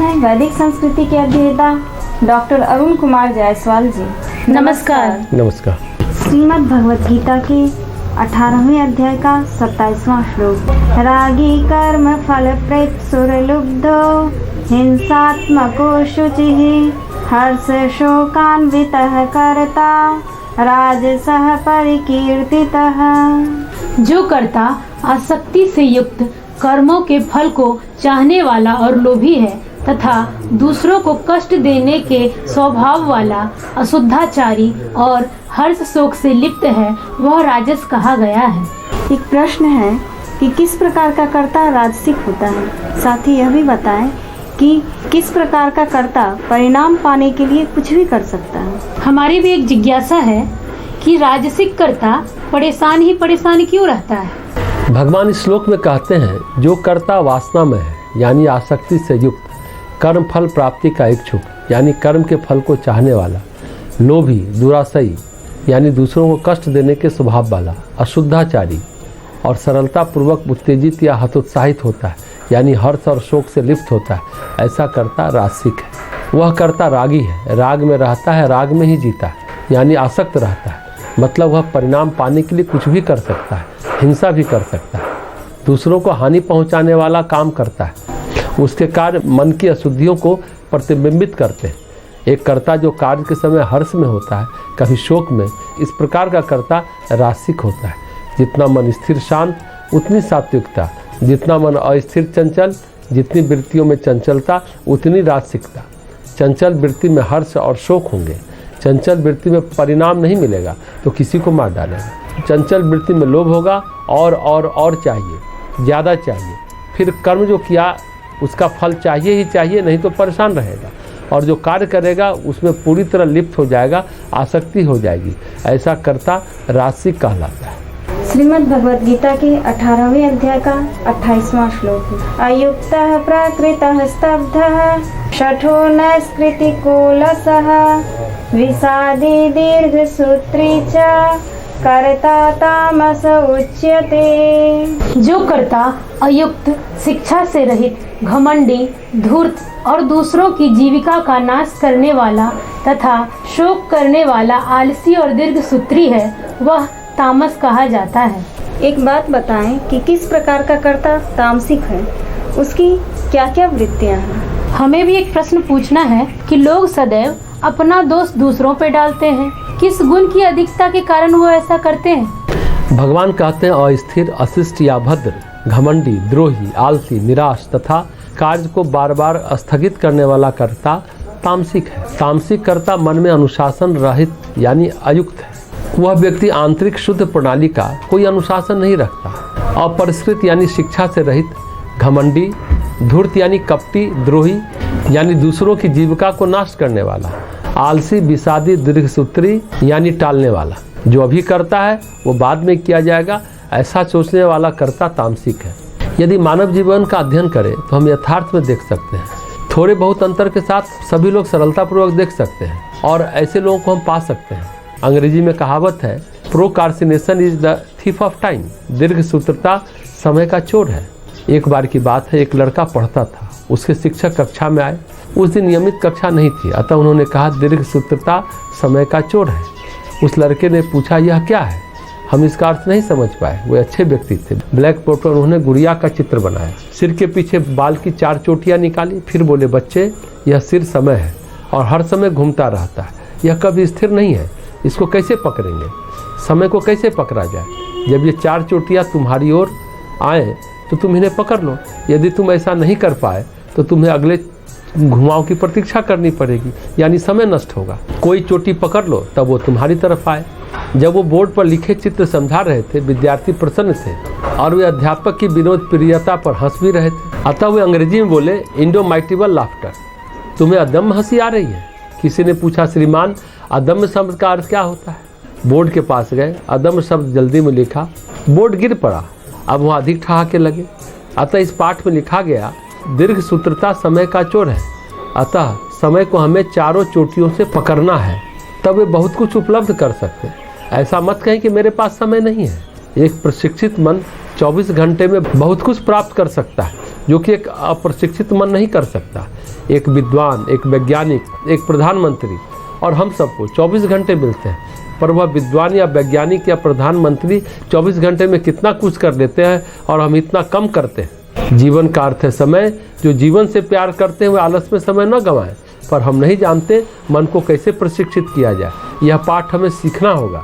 हैं वैदिक संस्कृति के अध्येता डॉक्टर अरुण कुमार जायसवाल जी। नमस्कार। नमस्कार। श्रीमद् भगवत गीता के 18वें अध्याय का 27वां श्लोक। रागी कर्म फल प्रेत सुरलुब्धो हिंसात्मको शुचिः हर्ष शोकान्वितः कर्ता राजसः परिकीर्तितः। जो कर्ता आसक्ति से युक्त कर्मों के फल को चाहने वाला और लोभी है तथा दूसरों को कष्ट देने के स्वभाव वाला अशुद्धाचारी और हर्ष शोक से लिप्त है वह राजस कहा गया है। एक प्रश्न है कि किस प्रकार का कर्ता राजसिक होता है, साथ ही यह भी बताएं कि किस प्रकार का कर्ता परिणाम पाने के लिए कुछ भी कर सकता है। हमारी भी एक जिज्ञासा है कि राजसिक कर्ता परेशान क्यों रहता है। भगवान इस श्लोक में कहते हैं जो कर्ता वासना में है यानी आसक्ति से युक्त, कर्म फल प्राप्ति का इच्छुक यानी कर्म के फल को चाहने वाला, लोभी दुरासई यानी दूसरों को कष्ट देने के स्वभाव वाला, अशुद्धाचारी और सरलता पूर्वक उत्तेजित या हतोत्साहित होता है यानी हर्ष और शोक से लिप्त होता है, ऐसा कर्ता राजसिक है। वह कर्ता रागी है, राग में रहता है, राग में ही जीता है यानी आसक्त रहता है, मतलब वह परिणाम पाने के लिए कुछ भी कर सकता है, हिंसा भी कर सकता है, दूसरों को हानि पहुंचाने वाला काम करता है, उसके कार्य मन की अशुद्धियों को प्रतिबिंबित करते हैं। एक कर्ता जो कार्य के समय हर्ष में होता है, कभी शोक में, इस प्रकार का कर्ता राजसिक होता है। जितना मन स्थिर शांत उतनी सात्विकता, जितना मन अस्थिर चंचल, जितनी वृत्तियों में चंचलता उतनी राजसिकता। चंचल वृत्ति में हर्ष और शोक होंगे, चंचल वृत्ति में परिणाम नहीं मिलेगा तो किसी को मार डालेगा। चंचल वृत्ति में लोभ होगा और चाहिए, ज़्यादा चाहिए, फिर कर्म जो किया उसका फल चाहिए ही चाहिए, नहीं तो परेशान रहेगा, और जो कार्य करेगा उसमें पूरी तरह लिप्त हो जाएगा, आसक्ति हो जाएगी। ऐसा कर्ता राजसिक कहलाता है। श्रीमद् भगवत गीता के 18वें अध्याय का 28वां श्लोक। अयुक्तः प्रकृतः स्तब्धः शठो नैष्कृतिकोलसः विषादी दीर्घसूत्री च कर्ता तामस उच्यते। जो कर्ता अयुक्त, शिक्षा से रहित, घमंडी, धूर्त और दूसरों की जीविका का नाश करने वाला तथा शोक करने वाला आलसी और दीर्घसूत्री है वह तामस कहा जाता है। एक बात बताएं कि किस प्रकार का कर्ता तामसिक है, उसकी क्या क्या वृत्तियां हैं। हमें भी एक प्रश्न पूछना है कि लोग सदैव अपना दोष दूसरों पे डालते हैं, किस गुण की अधिकता के कारण वो ऐसा करते हैं। भगवान कहते हैं अस्थिर, अशिष्ट या भद्र, घमंडी, द्रोही, आलसी, निराश तथा कार्य को बार बार स्थगित करने वाला कर्ता तामसिक है। तामसिक कर्ता मन में अनुशासन रहित यानी अयुक्त है। वह व्यक्ति आंतरिक शुद्ध प्रणाली का कोई अनुशासन नहीं रखता। अपरिष्कृत यानी शिक्षा से रहित, घमंडी, धूर्त यानी कपटी, द्रोही यानी दूसरों की जीविका को नाश करने वाला, आलसी, विषादी, दीर्घसूत्री यानी टालने वाला। जो अभी करता है वो बाद में किया जाएगा, ऐसा सोचने वाला कर्ता तामसिक है। यदि मानव जीवन का अध्ययन करें तो हम यथार्थ में देख सकते हैं, थोड़े बहुत अंतर के साथ सभी लोग सरलतापूर्वक देख सकते हैं और ऐसे लोगों को हम पा सकते हैं। अंग्रेजी में कहावत है, procrastination is the thief of time. दीर्घसूत्रता समय का चोर है। एक बार की बात है, एक लड़का पढ़ता था, उसके शिक्षक कक्षा में आए। उस दिन नियमित कक्षा नहीं थी, अतः उन्होंने कहा दीर्घसूत्रता समय का चोर है। उस लड़के ने पूछा यह क्या है। हम इसका अर्थ नहीं समझ पाए। वे अच्छे व्यक्ति थे। ब्लैक बोर्ड पर उन्होंने गुड़िया का चित्र बनाया, सिर के पीछे बाल की 4 चोटियां निकाली, फिर बोले बच्चे यह सिर समय है और हर समय घूमता रहता है, यह कभी स्थिर नहीं है, इसको कैसे पकड़ेंगे, समय को कैसे पकड़ा जाए। जब ये 4 चोटियां तुम्हारी ओर आए तो तुम इन्हें पकड़ लो, यदि तुम ऐसा नहीं कर पाए तो तुम्हें अगले घुमाव की प्रतीक्षा करनी पड़ेगी, यानी समय नष्ट होगा। कोई चोटी पकड़ लो तब वो तुम्हारी तरफ आए। जब वो बोर्ड पर लिखे चित्र समझा रहे थे, विद्यार्थी प्रसन्न थे और वे अध्यापक की विनोद प्रियता पर हंस भी रहे थे। अतः वे अंग्रेजी में बोले इंडोमाइटेबल लाफ्टर, तुम्हें अदम्य हंसी आ रही है। किसी ने पूछा श्रीमान अदम्य शब्द का अर्थ क्या होता है। बोर्ड के पास गए, अदम्य शब्द जल्दी में लिखा, बोर्ड गिर पड़ा। अब वह अधिक ठहाके लगे। अतः इस पाठ में लिखा गया दीर्घसूत्रता समय का चोर है, अतः समय को हमें 4 चोटियों से पकड़ना है, तब वे बहुत कुछ उपलब्ध कर सकते हैं। ऐसा मत कहें कि मेरे पास समय नहीं है। एक प्रशिक्षित मन 24 घंटे में बहुत कुछ प्राप्त कर सकता है, जो कि एक अप्रशिक्षित मन नहीं कर सकता। एक विद्वान, एक वैज्ञानिक, एक प्रधानमंत्री और हम सबको 24 घंटे मिलते हैं, पर वह विद्वान या वैज्ञानिक या प्रधानमंत्री 24 घंटे में कितना कुछ कर लेते हैं और हम इतना कम करते हैं। जीवन का अर्थ है समय। जो जीवन से प्यार करते हैं वे आलस में समय न गंवाएं, पर हम नहीं जानते मन को कैसे प्रशिक्षित किया जाए। यह पाठ हमें सीखना होगा।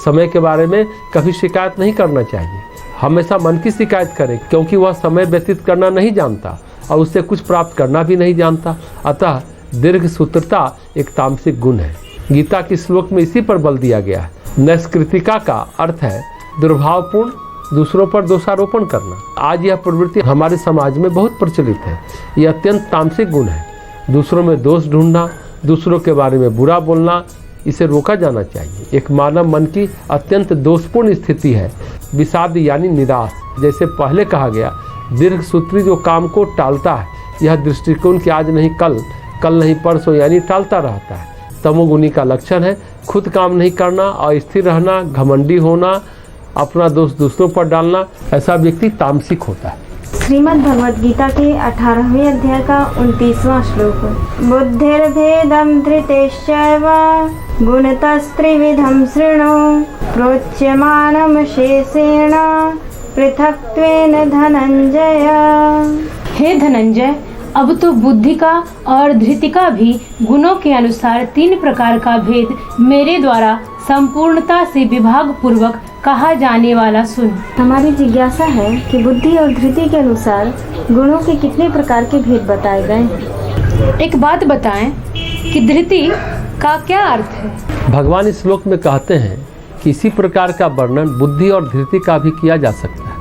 समय के बारे में कभी शिकायत नहीं करना चाहिए। हमेशा मन की शिकायत करें, क्योंकि वह समय व्यतीत करना नहीं जानता और उससे कुछ प्राप्त करना भी नहीं जानता। अतः दीर्घ सूत्रता एक तामसिक गुण है। गीता के श्लोक में इसी पर बल दिया गया है। नैष्कृतिका का अर्थ है दुर्भावपूर्ण, दूसरों पर दोषारोपण करना। आज यह प्रवृत्ति हमारे समाज में बहुत प्रचलित है। यह अत्यंत तामसिक गुण है। दूसरों में दोष ढूंढना, दूसरों के बारे में बुरा बोलना, इसे रोका जाना चाहिए। एक मानव मन की अत्यंत दोषपूर्ण स्थिति है विषाद यानी निराश। जैसे पहले कहा गया, दीर्घ सूत्री जो काम को टालता है, यह दृष्टिकोण कि आज नहीं कल, कल नहीं परसों यानी टालता रहता है। तमोगुनी का लक्षण है खुद काम नहीं करना, अस्थिर रहना, घमंडी होना, अपना दोष दूसरों पर डालना। ऐसा व्यक्ति तामसिक होता है। श्रीमद् भगवद गीता के 18वें अध्याय का 29वां श्लोक। बुद्धिर्भेदं धृतेश्चैव गुणतस्त्रिविधं शृणु प्रोच्यमानं शेषेण पृथक्त्वेन धनंजय। हे धनंजय, अब तो बुद्धि का और धृति का भी गुणों के अनुसार 3 प्रकार का भेद मेरे द्वारा संपूर्णता से विभाग पूर्वक कहा जाने वाला सुन। हमारी जिज्ञासा है कि बुद्धि और धृति के अनुसार गुणों के कितने प्रकार के भेद बताए गए। एक बात बताएं कि धृति का क्या अर्थ है। भगवान इस श्लोक में कहते हैं कि इसी प्रकार का वर्णन बुद्धि और धृति का भी किया जा सकता है।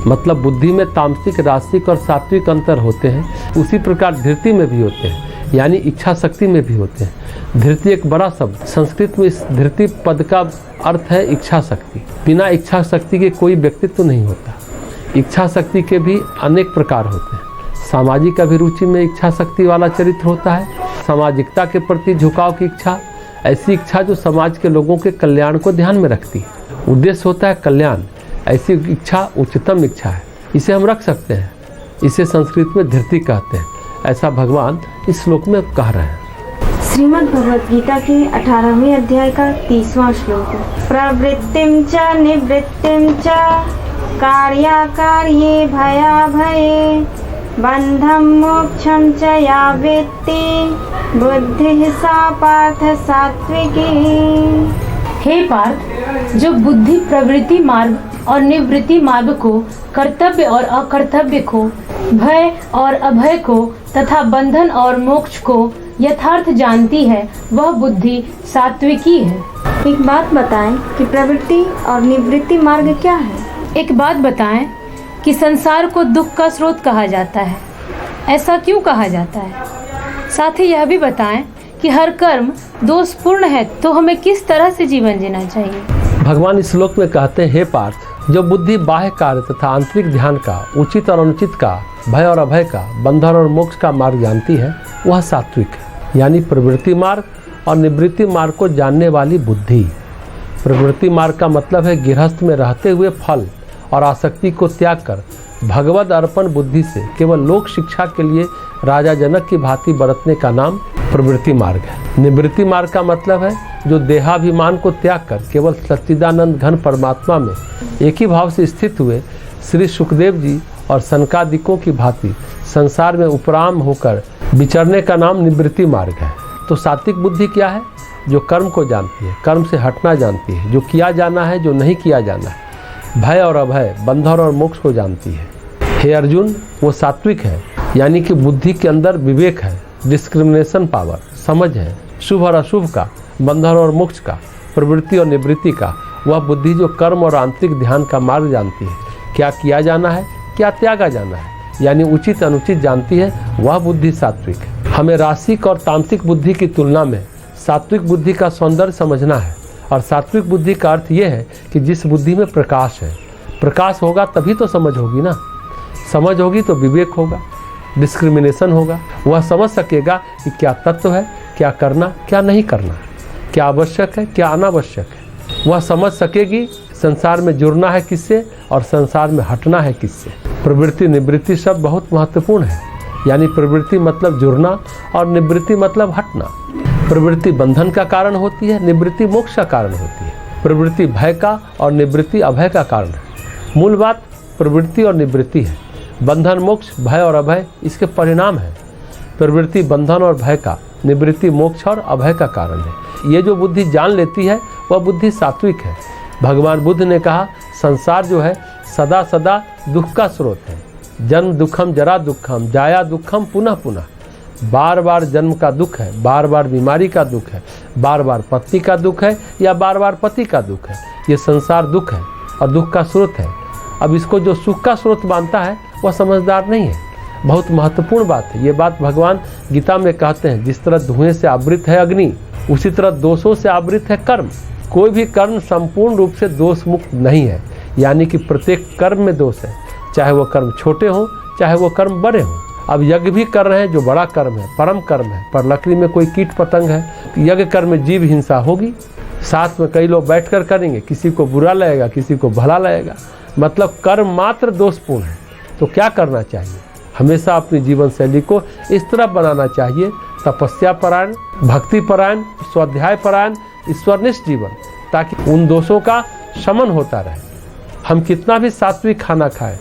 मतलब बुद्धि में तामसिक, राजसिक और सात्विक अंतर होते हैं, उसी प्रकार धृति में भी होते हैं, यानी इच्छा शक्ति में भी होते हैं। धृति एक बड़ा शब्द, संस्कृत में इस धृति पद का अर्थ है इच्छा शक्ति। बिना इच्छा शक्ति के कोई व्यक्तित्व नहीं होता। इच्छा शक्ति के भी अनेक प्रकार होते हैं। सामाजिक अभिरुचि में इच्छा शक्ति वाला चरित्र होता है, सामाजिकता के प्रति झुकाव की इच्छा, ऐसी इच्छा जो समाज के लोगों के कल्याण को ध्यान में रखती है। उद्देश्य होता है कल्याण। ऐसी इच्छा उच्चतम इच्छा है, इसे हम रख सकते हैं। इसे संस्कृत में धृति कहते हैं। ऐसा भगवान इस श्लोक में कह रहे हैं। श्रीमद् भगवद गीता के 18वें अध्याय का 30वां श्लोक। प्रवृत्तिं च निवृत्तिं च कार्याकार्ये भयाभये बंधं मोक्षं च या वेत्ति बुद्धिः सा पार्थ सात्विकी। हे पार्थ, जो बुद्धि प्रवृत्ति मार्ग और निवृत्ति मार्ग को, कर्तव्य और अकर्तव्य को, भय और अभय को तथा बंधन और मोक्ष को यथार्थ जानती है, वह बुद्धि सात्विकी है। एक बात बताएं कि प्रवृत्ति और निवृत्ति मार्ग क्या है। एक बात बताएं कि संसार को दुख का स्रोत कहा जाता है, ऐसा क्यों कहा जाता है। साथ ही यह भी बताएं कि हर कर्म दोषपूर्ण है, तो हमें किस तरह से जीवन जीना चाहिए। भगवान इस श्लोक में कहते हैं, हे पार्थ, जो बुद्धि बाह्य कार्य तथा आंतरिक ध्यान का, उचित और अनुचित का, भय और अभय का, बंधन और मोक्ष का मार्ग जानती है, वह सात्विक है। यानी प्रवृत्ति मार्ग और निवृत्ति मार्ग को जानने वाली बुद्धि। प्रवृत्ति मार्ग का मतलब है गृहस्थ में रहते हुए फल और आसक्ति को त्याग कर भगवद अर्पण बुद्धि से केवल लोक शिक्षा के लिए राजा जनक की भांति बरतने का नाम प्रवृत्ति मार्ग है। निवृत्ति मार्ग का मतलब है जो देहाभिमान को त्याग कर केवल सच्चिदानंद घन परमात्मा में एक ही भाव से स्थित हुए श्री सुखदेव जी और सनकादिकों की भांति संसार में उपराम होकर विचरने का नाम निवृत्ति मार्ग है। तो सात्विक बुद्धि क्या है? जो कर्म को जानती है, कर्म से हटना जानती है, जो किया जाना है, जो नहीं किया जाना है, भय और अभय, बंधन और मोक्ष को जानती है। हे अर्जुन, वो सात्विक है, यानी कि बुद्धि के अंदर विवेक है, डिस्क्रिमिनेशन पावर, समझ है, शुभ और अशुभ का, बंधन और मोक्ष का, प्रवृत्ति और निवृत्ति का। वह बुद्धि जो कर्म और आंतरिक ध्यान का मार्ग जानती है, क्या किया जाना है, क्या त्यागा जाना है, यानी उचित अनुचित जानती है, वह बुद्धि सात्विक है। हमें रासिक और तामसिक बुद्धि की तुलना में सात्विक बुद्धि का सौंदर्य समझना है। और सात्विक बुद्धि का अर्थ यह है कि जिस बुद्धि में प्रकाश है, प्रकाश होगा तभी तो समझ होगी ना, समझ होगी तो विवेक होगा, डिस्क्रिमिनेशन होगा। वह समझ सकेगा कि क्या तत्व है, क्या करना, क्या नहीं करना, क्या आवश्यक है, क्या अनावश्यक है। वह समझ सकेगी संसार में जुड़ना है किससे और संसार में हटना है किससे। प्रवृत्ति निवृत्ति शब्द बहुत महत्वपूर्ण है। यानी प्रवृत्ति मतलब जुड़ना और निवृत्ति मतलब हटना। प्रवृत्ति बंधन का कारण होती है, निवृत्ति मोक्ष का कारण होती है। प्रवृत्ति भय का और निवृत्ति अभय का कारण है। मूल बात प्रवृत्ति और निवृत्ति है। बंधन मोक्ष, भय और अभय इसके परिणाम है। प्रवृत्ति बंधन और भय का, निवृत्ति मोक्ष और अभय का कारण है। ये जो बुद्धि जान लेती है वह बुद्धि सात्विक है। भगवान बुद्ध ने कहा संसार जो है सदा सदा दुख का स्रोत है। जन्म दुखम जरा दुखम जाया दुखम पुनः पुनः। बार बार जन्म का दुख है, बार बार बीमारी का दुख है, बार बार पत्नी का दुख है या बार बार पति का दुख है। ये संसार दुख है और दुख का स्रोत है। अब इसको जो सुख का स्रोत मानता है वह समझदार नहीं है। बहुत महत्वपूर्ण बात है। ये बात भगवान गीता में कहते हैं, जिस तरह धुएं से आवृत है अग्नि उसी तरह दोषों से आवृत है कर्म। कोई भी कर्म संपूर्ण रूप से दोष मुक्त नहीं है, यानी कि प्रत्येक कर्म में दोष है, चाहे वो कर्म छोटे हों चाहे वो कर्म बड़े हों। अब यज्ञ भी कर रहे हैं जो बड़ा कर्म है, परम कर्म है, पर लकड़ी में कोई कीट पतंग है, यज्ञ कर्म में जीव हिंसा होगी। साथ में कई लोग बैठकर करेंगे, किसी को बुरा लगेगा किसी को भला लगेगा, मतलब कर्म मात्र दोषपूर्ण है। तो क्या करना चाहिए? हमेशा अपनी जीवन शैली को इस तरह बनाना चाहिए, तपस्या परायण, भक्ति परायण, स्वाध्याय परायण, ईश्वरनिष्ठ जीवन, ताकि उन दोषों का शमन होता रहे। हम कितना भी सात्विक खाना खाएं,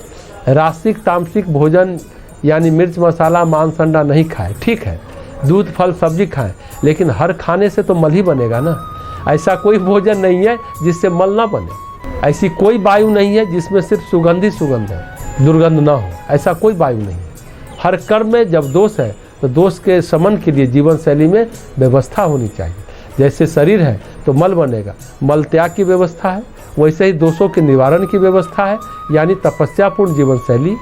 रासिक तामसिक भोजन यानी मिर्च मसाला मांस अंडा नहीं खाएं, ठीक है, दूध फल सब्जी खाएं, लेकिन हर खाने से तो मल ही बनेगा ना। ऐसा कोई भोजन नहीं है जिससे मल ना बने। ऐसी कोई वायु नहीं है जिसमें सिर्फ सुगंध ही सुगंध है, दुर्गंध ना हो। ऐसा कोई वायु नहीं है। हर कर्म में जब दोष है तो दोष के शमन के लिए जीवन शैली में व्यवस्था होनी चाहिए। जैसे शरीर है तो मल बनेगा, मल त्याग की व्यवस्था है, वैसे ही दोषों के निवारण की व्यवस्था है, यानी तपस्यापूर्ण जीवन शैली,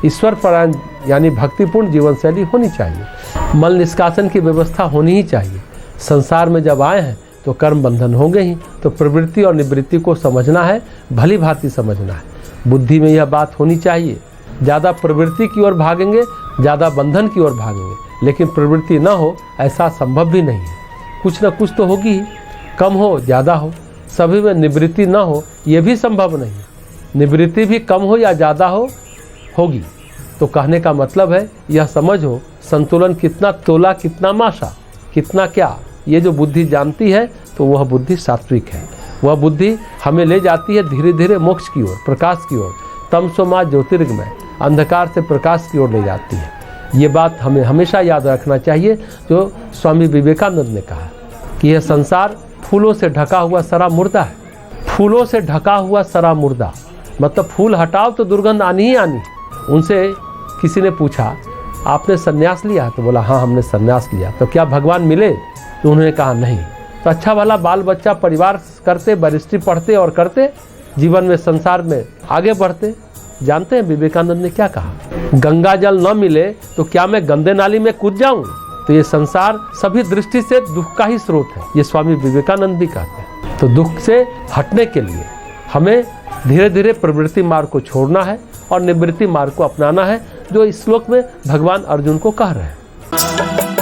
ईश्वर परायण यानी भक्तिपूर्ण जीवन शैली होनी चाहिए। मल निष्कासन की व्यवस्था होनी ही चाहिए। संसार में जब आए हैं तो कर्म बंधन होंगे ही, तो प्रवृत्ति और निवृत्ति को समझना है, भली भांति समझना है। बुद्धि में यह बात होनी चाहिए। ज़्यादा प्रवृत्ति की ओर भागेंगे, ज़्यादा बंधन की ओर भागेंगे, लेकिन प्रवृत्ति न हो ऐसा संभव भी नहीं है। कुछ न कुछ तो होगी ही, कम हो ज़्यादा हो। सभी में निवृत्ति न हो ये भी संभव नहीं है। निवृत्ति भी कम हो या ज़्यादा हो होगी। तो कहने का मतलब है यह समझो संतुलन कितना तोला कितना माशा, कितना क्या, ये जो बुद्धि जानती है तो वह बुद्धि सात्विक है। वह बुद्धि हमें ले जाती है धीरे धीरे मोक्ष की ओर, प्रकाश की ओर। तमसो मा ज्योतिर्गमय, अंधकार से प्रकाश की ओर ले जाती है। ये बात हमें हमेशा याद रखना चाहिए, जो स्वामी विवेकानंद ने कहा कि यह संसार फूलों से ढका हुआ सरा मुर्दा है। फूलों से ढका हुआ सरा मुर्दा मतलब फूल हटाओ तो दुर्गंध आनी ही आनी। उनसे किसी ने पूछा आपने संन्यास लिया? तो बोला हाँ हमने संन्यास लिया। तो क्या भगवान मिले? तो उन्होंने कहा नहीं। तो अच्छा भला बाल बच्चा परिवार करते, बरिष्ठी पढ़ते और करते, जीवन में संसार में आगे बढ़ते। जानते हैं विवेकानंद ने क्या कहा? गंगा जल न मिले तो क्या मैं गंदे नाली में कूद जाऊं? तो ये संसार सभी दृष्टि से दुख का ही स्रोत है, ये स्वामी विवेकानंद भी कहते हैं। तो दुख से हटने के लिए हमें धीरे धीरे प्रवृत्ति मार्ग को छोड़ना है और निवृत्ति मार्ग को अपनाना है, जो इस श्लोक में भगवान अर्जुन को कह रहे हैं।